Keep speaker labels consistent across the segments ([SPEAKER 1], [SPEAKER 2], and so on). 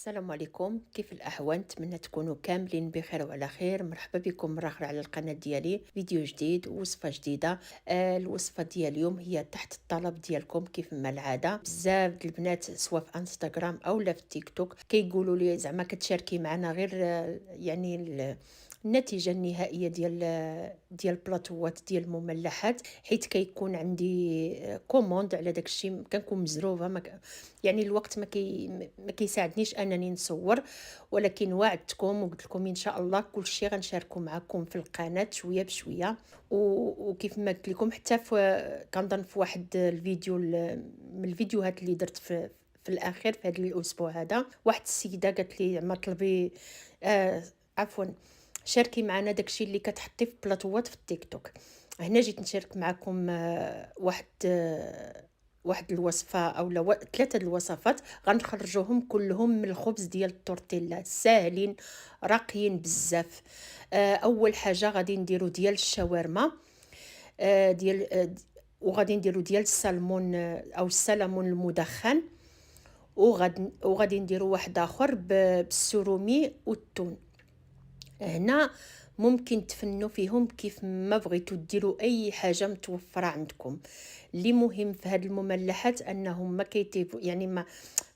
[SPEAKER 1] السلام عليكم، كيف الأحوال؟ نتمنى تكونوا كاملين بخير وعلى خير. مرحبا بكم مرة أخرى على القناة ديالي، فيديو جديد ووصفة جديدة. الوصفة ديال اليوم هي تحت الطلب ديالكم كيف ما العادة. بزاف د البنات سواء في انستغرام أو لا في تيك توك كيقولوا لي زعما كتشاركي معنا غير النتيجة النهائية ديال البلاطوات ديال المملحات، حيت كيكون عندي كوموند على داك الشيء، كنكون مزروبة يعني الوقت ما كيساعدنيش انني نصور. ولكن وعدتكم وقلت لكم ان شاء الله كل شيء غنشاركه معكم في القناه شويه بشويه. وكيف ما قلت لكم حتى كنظن في واحد الفيديو من الفيديوهات اللي درت في الاخير في هذا الاسبوع هذا، واحد السيده قالت لي ما طلبي عفوا شاركي معنا داكشي اللي كتحطي في بلاطوات في التيك توك. هنا جيت نشارك معكم واحد الوصفه او ثلاثه الوصفات غنخرجوهم كلهم من الخبز ديال التورتيلا، ساهلين راقيين بزاف. اول حاجه غادي نديرو ديال الشاورما، ديال وغادي نديرو ديال السلمون او السلمون المدخن. وغادي نديرو واحد اخر بالسرومي والثوم. هنا ممكن تفنوا فيهم كيف ما بغيتوا، ديروا اي حاجه متوفره عندكم. اللي مهم في هاد المملحات انهم ما كيتيبوا، يعني ما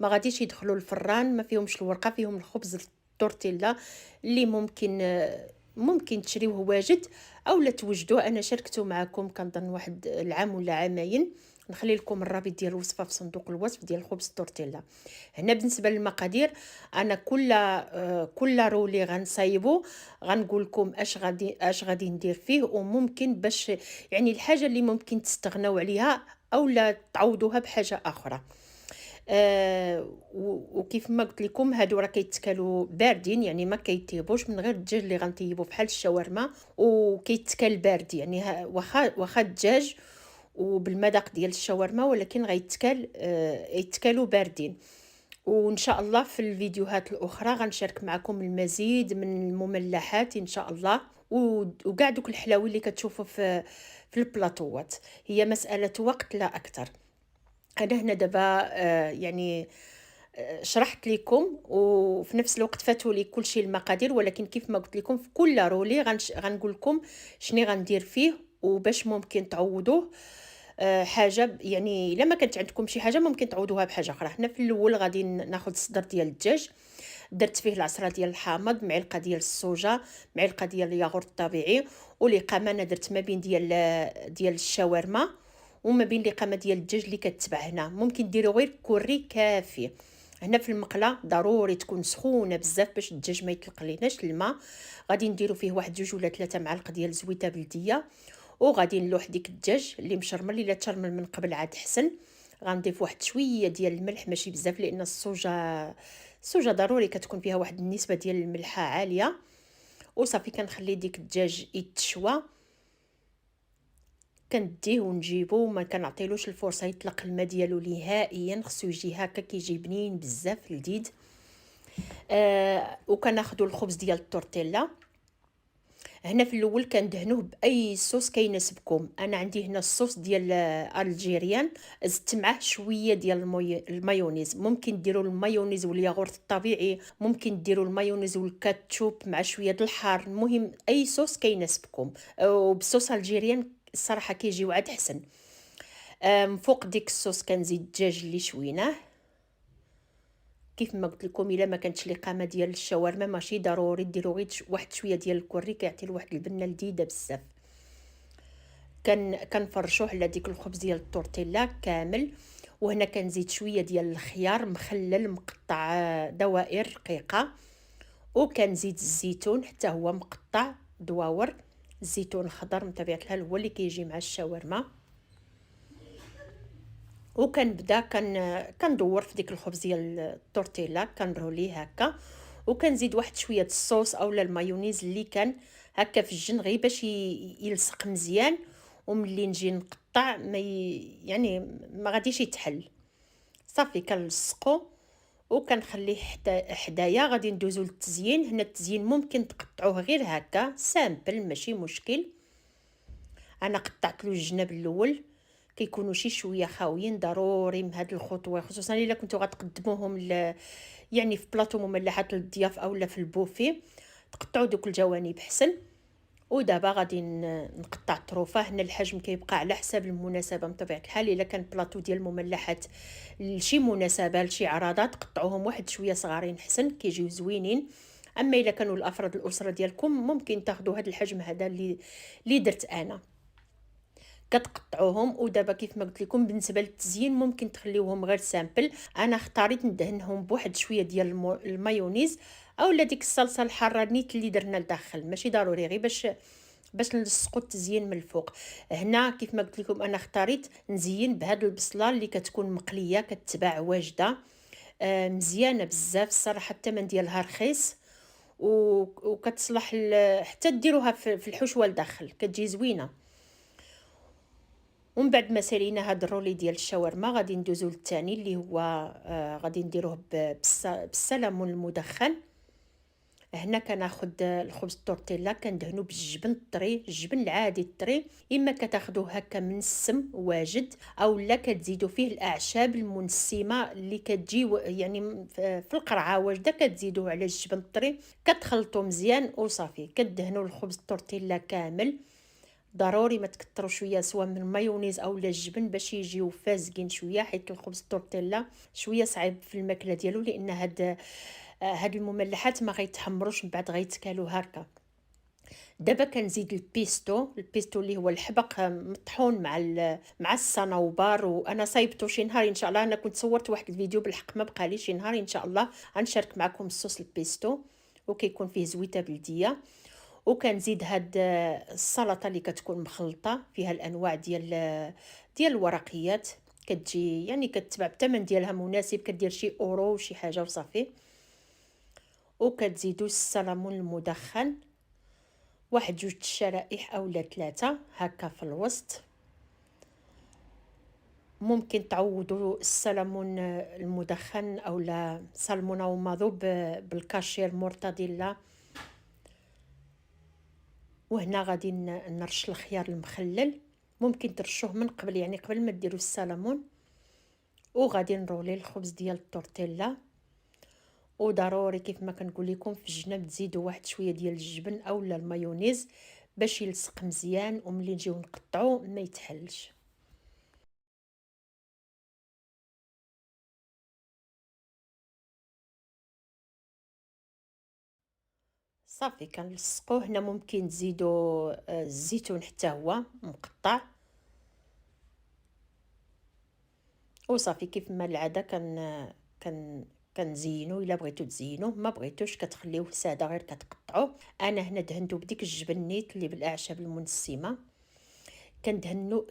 [SPEAKER 1] غاديش يدخلوا الفران، ما فيهمش الورقه، فيهم الخبز التورتيلا اللي ممكن تشريوه واجد او لا توجدوه. انا شاركته معكم كنظن واحد العام ولا عامين، نخلي لكم الرابط ديال الوصفه في صندوق الوصف ديال الخبز التورتيلا. هنا بالنسبه للمقادير، انا كل رولي غنصايبو غنقول لكم اش غادي ندير فيه، وممكن باش يعني الحاجه اللي ممكن تستغناو عليها او لا تعوضوها بحاجه اخرى. وكيف ما قلت لكم هادو راه كيتكالوا باردين، يعني ما كيطيبوش من غير الدجاج اللي غنطيبو بحال الشاورما، وكيتكال بارد يعني واخا الدجاج وبالمذاق ديال الشاورما، ولكن غيتكال يتكالوا باردين. وان شاء الله في الفيديوهات الاخرى غنشارك معكم المزيد من المملحات ان شاء الله، وكاع دوك الحلاوي اللي كتشوفوا في البلاطوات. هي مساله وقت لا اكثر. انا هنا دابا يعني شرحت لكم، وفي نفس الوقت فاتوا لي كل شيء المقادير، ولكن كيف ما قلت لكم في كل رولي غنقول لكم شني غندير فيه وباش ممكن تعوضوه. حاجه يعني الا ما كانت عندكم شي حاجه ممكن تعوضوها بحاجه اخرى. حنا في الاول غادي ناخذ صدر ديال الدجاج، درت فيه العصره ديال الحامض، معلقه ديال الصوجه، معلقه ديال الياغورت الطبيعي، ولقامه انا درت ما بين ديال الشاورما وما بين لقامه ديال الدجاج اللي كتبع. هنا ممكن ديروا غير كوري كافي. هنا في المقله ضروري تكون سخونه بزاف باش الدجاج ما يطلقليناش الماء. غادي نديرو فيه واحد 2 ولا 3 معالق ديال زويته بلديه، وغادي نلوح ديك الدجاج اللي مشرمل، الا تشرمل من قبل عاد حسن. غنضيف واحد شويه ديال الملح، ماشي بزاف لان الصوجه ضروري كتكون فيها واحد النسبه ديال الملحه عاليه. وصافي كنخلي ديك الدجاج يتشوى، كنديه ونجيبو، ما كنعطيلوش الفرصه يطلق الماء ديالو نهائيا، خصو يجي هكا كيجي بنين بزاف لذيذ. وكناخذوا الخبز ديال التورتيلا. هنا في الاول كندهنوه باي صوص كيناسبكم. انا عندي هنا الصوص ديال الجيريان، زدت معاه شويه ديال المايونيز. ممكن ديروا المايونيز والياغورت الطبيعي، ممكن ديروا المايونيز والكاتشوب مع شويه د الحار، المهم اي صوص كيناسبكم. وبصوص الجيريان الصراحه كيجيو عاد حسن. من فوق ديك الصوص كنزيد الدجاج اللي شويناه. كيف ما قلت لكم الا ما كانتش لقامه ديال الشاورما ماشي ضروري ديروا غير واحد شويه ديال الكوري، كيعطي لواحد البنه لذيذه بزاف. كنفرشوه على ديك الخبز ديال التورتيلا كامل. وهنا كنزيد شويه ديال الخيار مخلل مقطع دوائر رقيقه، وكنزيد الزيتون حتى هو مقطع دواور، الزيتون الخضر من طبيعه الحال هو اللي كيجي مع الشاورما. وكنبدا كندور في ديك الخبز ديال التورتيلا، كنروليه هكا، وكنزيد واحد شويه الصوص اولا المايونيز اللي كان هكا في الجن غير باش يلصق مزيان. وملي نجي نقطع يعني ما غاديش يتحل. صافي كنلصقو وكنخليه حدايا. غادي ندوزو للتزيين. هنا التزيين ممكن تقطعوه غير هكا سامبل ماشي مشكل. انا قطعت له الجناب الاول كيكونوا شي شويه خاويين. ضروري من هاد الخطوه، خصوصا الا كنتو غتقدموهم يعني في بلاطو مملحات للضياف اولا في البوفي، تقطعوا دوك الجوانب حسن. ودابا غادي نقطع الطروفه. هنا الحجم كيبقى على حساب المناسبه من طبيعه الحال. الا كان بلاطو ديال المملحات لشي مناسبه لشي عراضات، قطعوهم واحد شويه صغارين حسن كيجيو زوينين. اما الا كانوا الافراد الاسره ديالكم، ممكن تاخذوا هذا الحجم هذا اللي درت انا، كتقطعوهم. ودابا كيف ما قلت لكم بالنسبه للتزيين، ممكن تخليوهم غير سامبل. انا اختاريت ندهنهم بواحد شويه ديال المايونيز اولا ديك الصلصه الحاره نيت اللي درنا لداخل، ماشي ضروري غير باش نلصقوا التزيين من الفوق. هنا كيف ما قلت لكم انا اختاريت نزين بهاد البصله اللي كتكون مقليه، كتباع واجده، مزيانه بزاف الصراحه. الثمن ديالها رخيص، وكتصلح حتى ديروها في الحشوه لداخل، كتجي زوينه. ومن بعد ما سالينا هاد الرولي ديال الشاورما، غادي ندوزو للثاني اللي هو غادي نديروه بالسلمون المدخن. هنا كناخد الخبز التورتيلا كندهنو بالجبن الطري، الجبن العادي الطري، اما كتاخدوه هكا منسم واجد، او لا كتزيدوا فيه الاعشاب المنسمه اللي كتجي يعني في القرعه واجده، كتزيدوه على الجبن الطري، كتخلطوا مزيان وصافي. كدهنوا الخبز التورتيلا كامل. ضروري ما تكثروا شويه سواء من المايونيز او الجبن باش يجيو فازقين شويه، حيت الخبز التورتيلا شويه صعيب في الماكله ديالو، لان هاد المملحات ما غيتحمروش من بعد غيتكالوا هكا. دابا كنزيد البيستو اللي هو الحبق مطحون مع الصنوبر. وانا صايبته شي نهار ان شاء الله. انا كنت صورت واحد الفيديو بالحق ما بقى شي نهار ان شاء الله غنشارك معكم الصوص البيستو، وكيكون فيه زويته بلديه. وكنزيد هاد السلطه اللي كتكون مخلطه فيها الانواع ديال الورقيات، كتجي يعني كتباع الثمن ديالها مناسب، كدير شي اورو شي حاجه وصافي. وكتزيدوا السلمون المدخن واحد جوج الشرائح اولا 3 هكا في الوسط. ممكن تعوضوا السلمون المدخن اولا سلمون او مذوب بالكاشير مورتاديلا. وهنا غادي نرش الخيار المخلل، ممكن ترشوه من قبل يعني قبل ما ديروا السلمون. وغادي نرولي الخبز ديال التورتيلا. وضروري كيف ما كنقول لكم في الجناب تزيدوا واحد شويه ديال الجبن اولا المايونيز باش يلصق مزيان، وملي نجيو نقطعو ما يتحلش. صافي كنلصقوه. هنا ممكن تزيدوا الزيتون حتى هو مقطع. وصافي كيف ما العاده كن كنزينو. الا بغيتو تزينوه، ما بغيتوش كتخليوه ساده غير كتقطعوه. انا هنا دهنتو بديك الجبن نيت اللي بالاعشاب المنسمه.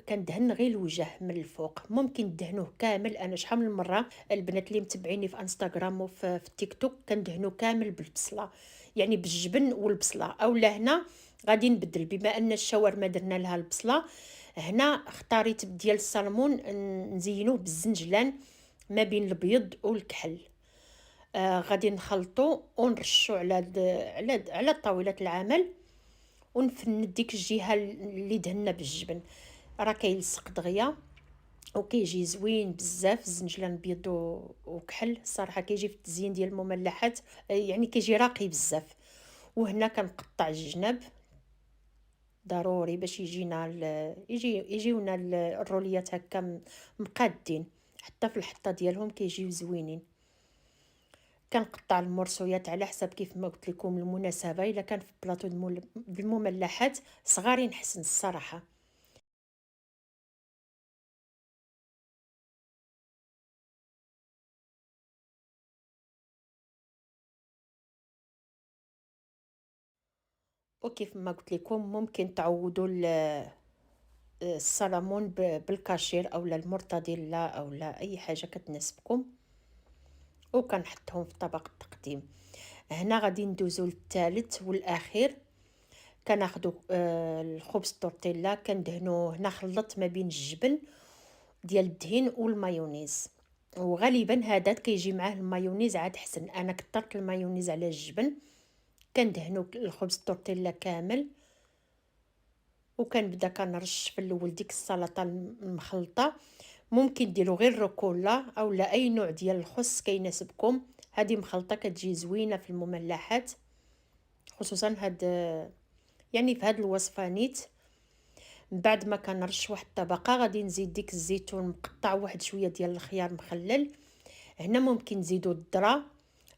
[SPEAKER 1] كندهن غير الوجه من الفوق، ممكن تدهنوه كامل. انا شحال من مره البنات اللي متبعيني في انستغرام وفي التيك توك كندهنو كامل بالبصله، يعني بالجبن والبصله. اولا هنا غادي نبدل، بما ان الشاورما درنا لها البصله، هنا اختاريت ديال السلمون نزينوه بالزنجلان ما بين الابيض والكحل. غادي نخلطو ونرشو على طاوله العمل، ونفند ديك الجهه اللي دهنا بالجبن. راه كيلصق دغيا وكيجي زوين بزاف. الزنجلان بيض وكحل الصراحه كيجي في التزيين ديال المملحات يعني كيجي راقي بزاف. وهنا كنقطع الجناب ضروري باش يجيونا الروليات هكا مقادين، حتى في الحطه ديالهم كيجيو زوينين. كنقطع المرصويات على حسب كيف ما قلت لكم المناسبه. الا كان في بلاطو المملحات صغارين حسن الصراحه. وكيف ما قلت لكم ممكن تعوضوا السلمون بالكاشير اولا المرتديلا اولا اي حاجه كتناسبكم. وكنحطهم في طبق التقديم. هنا غادي ندوزو للثالث والاخير. كناخذوا الخبز التورتيلا كندهنوه. هنا خلطت ما بين الجبن ديال الدهن والمايونيز، وغالبا هذا كيجي معاه المايونيز عاد حسن. انا كثرت المايونيز على الجبن. كندهنوا الخبز التورتيلا كامل وكنبدا كنرش في الاول ديك السلطه المخلطه. ممكن ديروا غير روكولا او لا اي نوع ديال الخس كيناسبكم. هذه مخلطه كتجي زوينه في المملحات، خصوصا هاد يعني في هاد الوصفه نيت. من بعد ما كنرش واحد الطبقه غادي نزيد ديك الزيتون مقطع، واحد شويه ديال الخيار مخلل. هنا ممكن نزيدوا الذره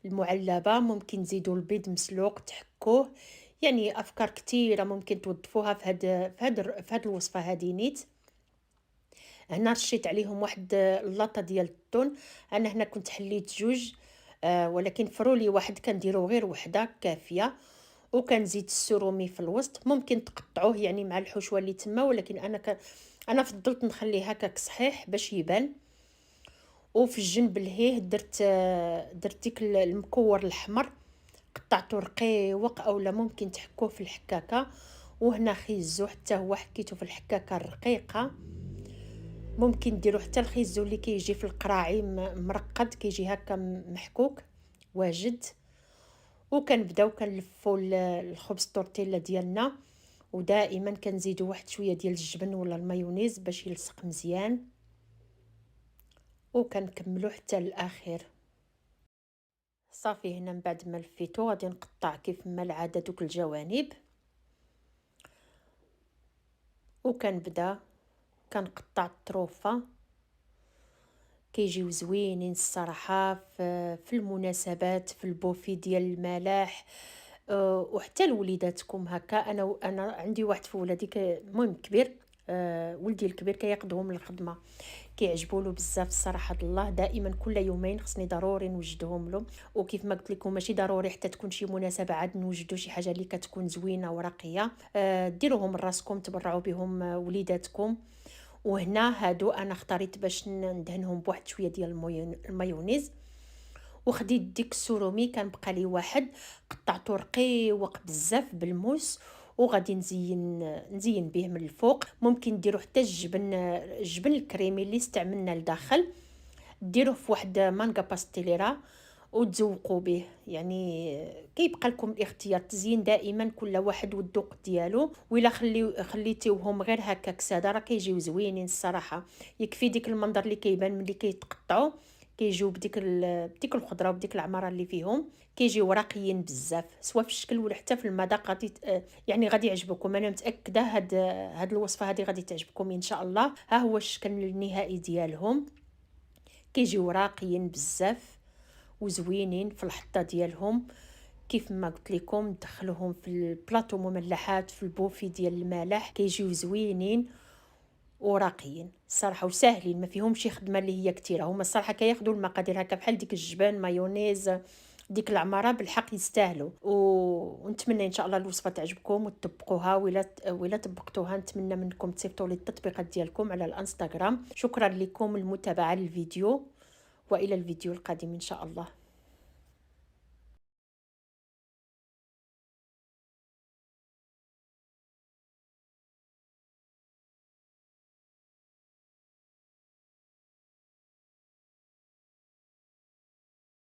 [SPEAKER 1] المعلبه، ممكن نزيدوا البيض مسلوق تحكوه. يعني افكار كثيره ممكن توظفوها في هاد الوصفه هذه نيت. هنا رشيت عليهم واحد اللاطه ديال التون. انا هنا كنت حليت جوج، ولكن فرولي واحد كنديرو غير وحده كافيه. وكنزيد السرومي في الوسط، ممكن تقطعوه يعني مع الحشوه اللي تما، ولكن انا فضلت نخليه هكاك صحيح باش يبان. وفي الجنب لهيه درت ديك المكور الاحمر، قطعته رقيق اولا ممكن تحكوه في الحكاكه. وهنا خيزو حتى هو حكيته في الحكاكه الرقيقه. ممكن ديروا حتى الخيزو اللي كيجي في القراعي مرقد، كيجي هكا محكوك واجد. وكنبداو كنلفوا الخبز تورتيلا ديالنا، ودائما كنزيدوا واحد شويه ديال الجبن ولا المايونيز باش يلصق مزيان، وكنكملوا حتى الاخير. صافي هنا من بعد ما لفيتو غادي نقطع كيف ما العاده دوك الجوانب، وكنبدا كنقطع الطروفه. كيجيو زوينين الصراحه في المناسبات، في البوفي ديال الملاح. وحتى لوليداتكم هكا. انا عندي واحد في ولادي المهم كبير، ولدي الكبير كياخذهم للخدمه، كيعجبوا له بزاف الصراحه الله. دائما كل يومين خصني ضروري نوجدهم له. وكيف ما قلت لكم ماشي ضروري حتى تكون شي مناسبه عاد نوجدوا شي حاجه اللي كتكون زوينه ورقيه. ديروهم راسكم، تبرعوا بهم وليداتكم. وهنا هادو انا اختاريت باش ندهنهم بواحد شويه ديال المايونيز. وخديت ديك السرومي كان بقى لي واحد، قطعته رقيق بزاف بالموس، وغادي نزين به من الفوق. ممكن ديروا حتى الجبن الكريمي اللي استعملنا لداخل، ديروه في واحد مانغا باستيليرا وتزوقوا به. يعني كيبقى لكم الاختيار، تزيين دائما كل واحد والذوق ديالو. ولا خليتيوهم غير هكاك ساده راه كيجيو زوينين الصراحه. يكفي ديك المنظر اللي كيبان ملي كيتقطعوا، كيجيو بديك الخضره وبديك العماره اللي فيهم، كيجيو راقيين بزاف سواء في الشكل ولا حتى في المذاق. غادي يعني غادي يعجبكم، انا متاكده هاد الوصفه هذه غادي تعجبكم ان شاء الله. ها هو الشكل النهائي ديالهم، كيجيو راقيين بزاف وزوينين في الحطه ديالهم. كيف ما قلت لكم دخلوهم في البلاطو مملحات في البوفي ديال المالح، كيجيو زوينين وراقيين الصراحه وساهلين، ما فيهم شي خدمه اللي هي كثيره. هما الصراحه كياخذوا المقادير هكا بحال ديك الجبن مايونيز ديك العماره، بالحق يستاهلوا. ونتمنى ان شاء الله الوصفه تعجبكم وتطبقوها. ولا طبقتوها نتمنى منكم تصيفطوا لي التطبيقات ديالكم على الانستغرام. شكرا لكم المتابعه للفيديو، والى الفيديو القادم ان شاء الله.